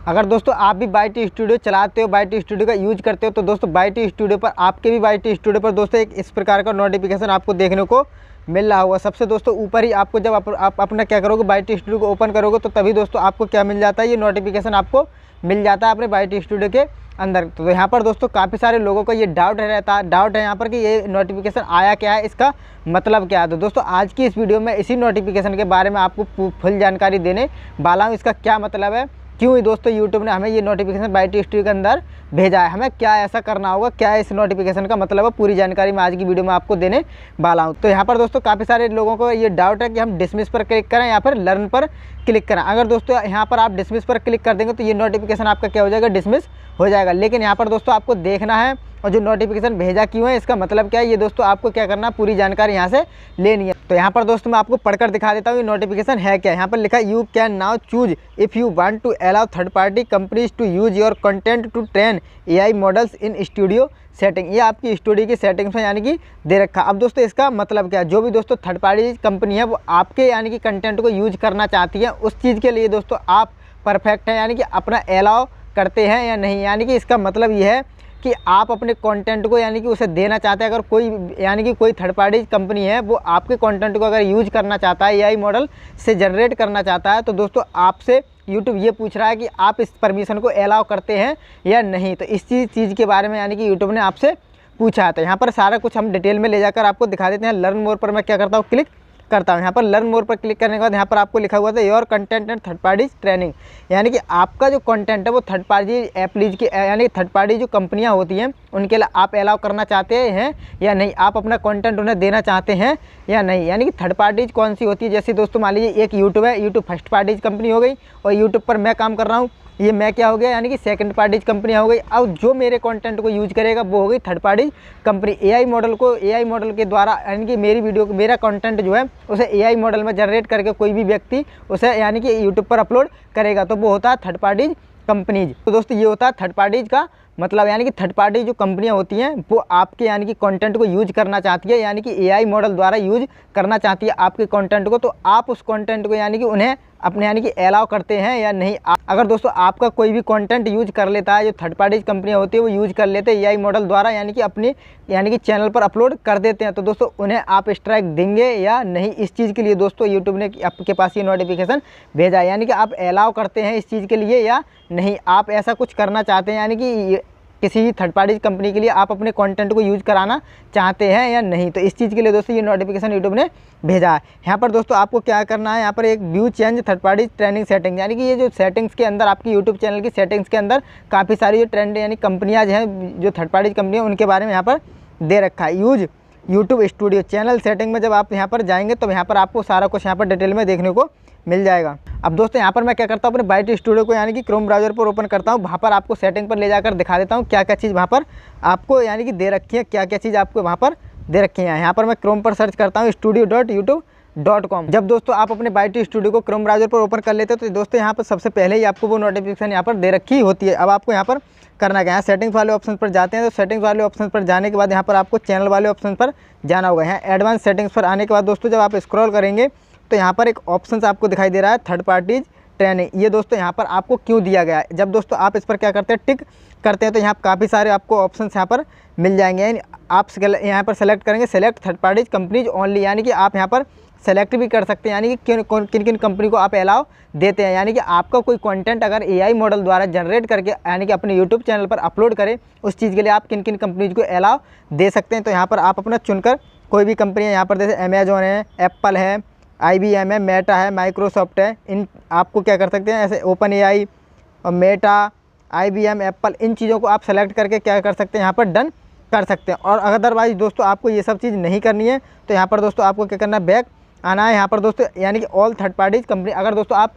अगर दोस्तों आप भी बाईटी स्टूडियो चलाते हो, बाईटी स्टूडियो का यूज करते हो, तो दोस्तों बाईटी स्टूडियो पर आपके भी बाईटी स्टूडियो पर दोस्तों एक इस प्रकार का नोटिफिकेशन आपको देखने को मिल रहा होगा। सबसे दोस्तों ऊपर ही आपको जब आप अपना क्या करोगे, बाईटी स्टूडियो को ओपन करोगे तो तभी दोस्तों आपको क्या मिल जाता है, ये नोटिफिकेशन आपको मिल जाता है अपने बाईटी स्टूडियो के अंदर। तो यहाँ पर दोस्तों काफ़ी सारे लोगों को ये डाउट है यहाँ पर कि ये नोटिफिकेशन आया क्या है, इसका मतलब क्या है। तो दोस्तों आज की इस वीडियो में इसी नोटिफिकेशन के बारे में आपको फुल जानकारी देने वाला हूँ। इसका क्या मतलब है, क्यों ही दोस्तों यूट्यूब ने हमें ये नोटिफिकेशन बाईटी स्टूडियो के अंदर भेजा है, हमें क्या ऐसा करना होगा, क्या इस नोटिफिकेशन का मतलब है, पूरी जानकारी मैं आज की वीडियो में आपको देने वाला हूं। तो यहाँ पर दोस्तों काफ़ी सारे लोगों को ये डाउट है कि हम डिसमिस पर क्लिक करें या फिर लर्न पर क्लिक करें। अगर दोस्तों यहाँ पर आप डिसमिस पर क्लिक कर देंगे तो ये नोटिफिकेशन आपका क्या हो जाएगा, डिसमिस हो जाएगा। लेकिन यहाँ पर दोस्तों आपको देखना है और जो नोटिफिकेशन भेजा क्यों है, इसका मतलब क्या है, ये दोस्तों आपको क्या करना है, पूरी जानकारी यहाँ से लेनी है। तो यहाँ पर दोस्तों मैं आपको पढ़कर दिखा देता हूँ ये नोटिफिकेशन है क्या। यहाँ पर लिखा है you can now choose if you want to allow third party companies to use your content to train AI models in studio setting. ये आपकी स्टूडियो की सेटिंग्स में यानी कि दे रखा। अब दोस्तों इसका मतलब क्या है, जो भी दोस्तों थर्ड पार्टी कंपनी है वो आपके यानी कि कंटेंट को यूज करना चाहती है, उस चीज़ के लिए दोस्तों आप परफेक्ट हैं, यानी कि अपना अलाउ करते हैं या नहीं। यानी कि इसका मतलब ये है कि आप अपने कंटेंट को यानी कि उसे देना चाहते हैं। अगर कोई यानी कि कोई थर्ड पार्टी कंपनी है वो आपके कंटेंट को अगर यूज करना चाहता है, एआई मॉडल से जनरेट करना चाहता है, तो दोस्तों आपसे यूट्यूब ये पूछ रहा है कि आप इस परमिशन को अलाउ करते हैं या नहीं। तो इस चीज़ के बारे में यानी कि यूट्यूब ने आपसे पूछा है। तो यहाँ पर सारा कुछ हम डिटेल में ले जाकर आपको दिखा देते हैं। लर्न मोर पर मैं क्या करता हूँ, क्लिक करता हूँ। यहाँ पर लर्न मोर पर क्लिक करने के बाद यहाँ पर आपको लिखा हुआ था your content and third party training, यानी कि आपका जो कंटेंट है वो थर्ड पार्टी एप्लीज के यानी थर्ड पार्टी जो कंपनियाँ होती हैं उनके लिए आप अलाउ करना चाहते हैं या नहीं, आप अपना कंटेंट उन्हें देना चाहते हैं या नहीं। यानी कि थर्ड पार्टीज कौन सी होती है, जैसे दोस्तों मान लीजिए एक यूट्यूब है, यूट्यूब फर्स्ट पार्टीज कंपनी हो गई, और यूट्यूब पर मैं काम कर रहा हूँ, ये मैं क्या हो गया, यानी कि सेकंड पार्टीज कंपनी हो गई। अब जो मेरे कंटेंट को यूज करेगा वो हो गई third party company. AI model के द्वारा यानी कि मेरी वीडियो को, मेरा कंटेंट जो है उसे एआई मॉडल में जनरेट करके कोई भी व्यक्ति उसे यानी कि यूट्यूब पर अपलोड करेगा, तो वो होता है थर्ड पार्टीज कंपनीज। तो दोस्तों ये होता है थर्ड पार्टीज का मतलब, यानी कि थर्ड पार्टी जो कंपनियां होती हैं वो आपके यानी कि कंटेंट को यूज करना चाहती है, यानी कि एआई मॉडल द्वारा यूज करना चाहती है आपके कंटेंट को। तो आप उस कंटेंट को यानी कि उन्हें अपने यानी कि अलाउ करते हैं या नहीं। अगर दोस्तों आपका कोई भी कंटेंट यूज कर लेता है, जो थर्ड पार्टी कंपनियां होती है वो यूज कर लेते हैं एआई मॉडल द्वारा, यानी कि अपने यानी कि चैनल पर अपलोड कर देते हैं, तो दोस्तों उन्हें आप स्ट्राइक देंगे या नहीं। इस चीज़ के लिए दोस्तों यूट्यूब ने आपके पास ये नोटिफिकेशन भेजा है, यानी कि आप अलाउ करते हैं इस चीज़ के लिए या नहीं, आप ऐसा कुछ करना चाहते हैं, यानी कि किसी थर्ड पार्टी कंपनी के लिए आप अपने कंटेंट को यूज कराना चाहते हैं या नहीं। तो इस चीज़ के लिए दोस्तों ये नोटिफिकेशन यूट्यूब ने भेजा है। यहाँ पर दोस्तों आपको क्या करना है, यहाँ पर एक view change third party trending setting, यानी कि ये जो सेटिंग्स के अंदर आपकी यूट्यूब चैनल की सेटिंग्स के अंदर काफ़ी सारी जो ट्रेंड यानी कंपनियाँ हैं, जो थर्ड पार्टी कंपनियाँ, उनके बारे में यहाँ पर दे रखा है। Use YouTube studio channel setting में जब आप यहाँ पर जाएंगे तो यहाँ पर आपको सारा कुछ यहाँ पर डिटेल में देखने को मिल जाएगा। अब दोस्तों यहाँ पर मैं क्या करता हूँ, अपने बाईटी स्टूडियो को यानी कि क्रोम ब्राउज़र पर ओपन करता हूँ, वहाँ पर आपको सेटिंग पर ले जाकर दिखा देता हूँ क्या क्या चीज़ वहाँ पर आपको यानी कि दे रखी है, क्या क्या चीज़ आपको वहाँ पर दे रखी है। यहाँ पर मैं क्रोम पर सर्च करता हूँ studio.youtube.com। जब दोस्तों आप अपने बाईटी स्टूडियो को क्रोम ब्राउज़र पर ओपन कर लेते हो तो दोस्तों यहाँ पर सबसे पहले ही आपको वो नोटिफिकेशन यहाँ पर दे रखी होती है। अब आपको यहाँ पर करना क्या है, सेटिंग्स वाले ऑप्शन पर जाते हैं। तो सेटिंग्स वाले ऑप्शन पर जाने के बाद यहाँ पर आपको चैनल वाले ऑप्शन पर जाना होगा। यहाँ एडवांस सेटिंग्स पर आने के बाद दोस्तों जब आप स्क्रॉल करेंगे तो यहाँ पर एक ऑप्शन आपको दिखाई दे रहा है थर्ड पार्टीज ट्रेनिंग। ये दोस्तों यहाँ पर आपको क्यों दिया गया है, जब दोस्तों आप इस पर क्या करते हैं, टिक करते हैं, तो यहाँ काफ़ी सारे आपको ऑप्शंस यहाँ पर मिल जाएंगे। यानी आप यहाँ पर सेलेक्ट करेंगे select third parties companies only, यानी कि आप यहाँ पर सेलेक्ट भी कर सकते हैं, यानी कि किन किन कंपनी को आप अलाउ देते हैं। यानी कि आपका कोई कंटेंट अगर एआई मॉडल द्वारा जनरेट करके यानी कि अपने यूट्यूब चैनल पर अपलोड करें, उस चीज़ के लिए आप किन किन कंपनीज को अलाउ दे सकते हैं। तो यहाँ पर आप अपना चुनकर कोई भी कंपनी है, यहाँ पर जैसे अमेजोन है, एप्पल है, IBM है, मेटा है, माइक्रोसॉफ्ट है, इन आपको क्या कर सकते हैं, ऐसे ओपन एआई और मेटा, IBM, एप्पल, इन चीज़ों को आप सेलेक्ट करके क्या कर सकते हैं, यहाँ पर डन कर सकते हैं। और अदरवाइज दोस्तों आपको ये सब चीज़ नहीं करनी है तो यहाँ पर दोस्तों आपको क्या करना है, बैक आना है। यहाँ पर दोस्तों यानी कि ऑल थर्ड पार्टीज कंपनी, अगर दोस्तों आप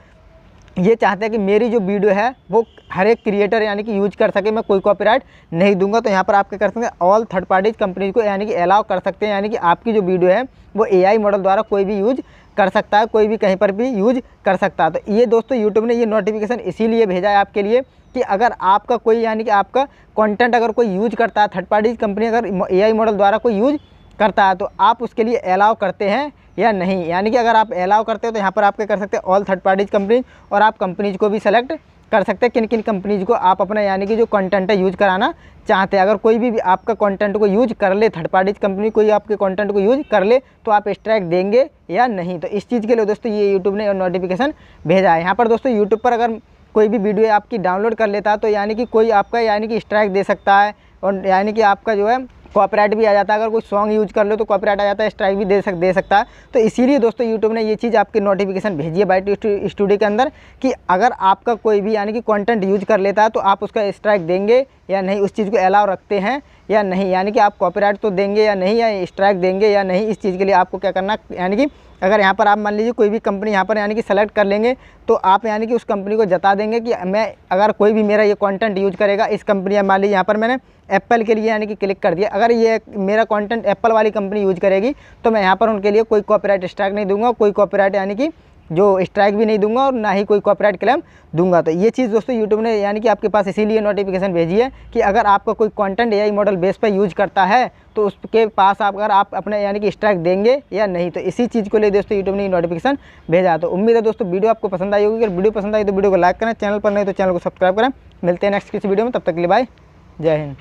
ये चाहते हैं कि मेरी जो वीडियो है वो हर एक क्रिएटर यानी कि यूज कर सके, मैं कोई कॉपीराइट नहीं दूंगा, तो यहाँ पर आप क्या कर सकते हैं, ऑल थर्ड पार्टीज कंपनीज को यानी कि अलाउ कर सकते हैं, यानी कि आपकी जो वीडियो है वो एआई मॉडल द्वारा कोई भी यूज कर सकता है, कोई भी कहीं पर भी यूज कर सकता है। तो ये दोस्तों यूट्यूब ने ये नोटिफिकेशन इसीलिए भेजा है आपके लिए कि अगर आपका कोई यानी कि आपका कंटेंट अगर कोई यूज करता है, थर्ड पार्टीज कंपनी अगर एआई मॉडल द्वारा कोई यूज करता है, तो आप उसके लिए अलाउ करते हैं या नहीं। यानी कि अगर आप अलाउ करते हो तो यहाँ पर आप क्या कर सकते हैं, ऑल थर्ड पार्टीज कंपनीज, और आप कंपनीज को भी सेलेक्ट कर सकते हैं किन किन कंपनीज़ को आप अपना यानी कि जो कंटेंट है यूज कराना चाहते हैं। अगर कोई भी आपका कंटेंट को यूज कर ले, थर्ड पार्टी कंपनी कोई आपके कंटेंट को यूज कर ले, तो आप स्ट्राइक देंगे या नहीं। तो इस चीज़ के लिए दोस्तों ये यूट्यूब ने नोटिफिकेशन भेजा है। यहाँ पर दोस्तों यूट्यूब पर अगर कोई भी वीडियो आपकी डाउनलोड कर लेता है तो यानी कि कोई आपका यानी कि स्ट्राइक दे सकता है, और यानी कि आपका जो है कॉपीराइट भी आ जाता है। अगर कोई सॉन्ग यूज कर लो तो कॉपीराइट आ जाता है, स्ट्राइक भी दे सकता है। तो इसीलिए दोस्तों यूट्यूब ने ये चीज़ आपकी नोटिफिकेशन भेजी है बाइट स्टूडियो के अंदर कि अगर आपका कोई भी यानी कि कंटेंट यूज कर लेता है तो आप उसका स्ट्राइक देंगे या नहीं, उस चीज़ को अलाउ रखते हैं या नहीं, यानी कि आप कॉपीराइट तो देंगे या नहीं, या स्ट्राइक देंगे या नहीं। इस चीज़ के लिए आपको क्या करना, यानी कि अगर यहाँ पर आप मान लीजिए कोई भी कंपनी यहाँ पर यानी कि सेलेक्ट कर लेंगे तो आप यानी कि उस कंपनी को जता देंगे कि मैं अगर कोई भी मेरा ये कंटेंट यूज करेगा इस कंपनी, मान लीजिए यहाँ पर मैंने एप्पल के लिए यानी कि क्लिक कर दिया, अगर ये मेरा कंटेंट एप्पल वाली कंपनी यूज करेगी तो मैं यहाँ पर उनके लिए कोई कॉपीराइट स्ट्राइक नहीं दूंगा, कोई कॉपीराइट यानी कि जो स्ट्राइक भी नहीं दूंगा और ना ही कोई कॉपीराइट क्लेम दूंगा। तो ये चीज़ दोस्तों यूट्यूब ने यानी कि आपके पास इसीलिए नोटिफिकेशन भेजी है कि अगर आपका कोई कंटेंट एआई मॉडल बेस पर यूज करता है तो उसके पास अगर आप अपने यानी कि स्ट्राइक देंगे या नहीं। तो इसी चीज़ को लिए दोस्तों यूट्यूब ने नोटिफिकेशन भेजा। तो उम्मीद है दोस्तों वीडियो आपको पसंद आई होगी। अगर वीडियो पसंद आई तो वीडियो को लाइक करें, चैनल पर नहीं तो चैनल को सब्सक्राइब करें। मिलते हैं नेक्स्ट किसी वीडियो में, तब तक के लिए बाय, जय हिंद।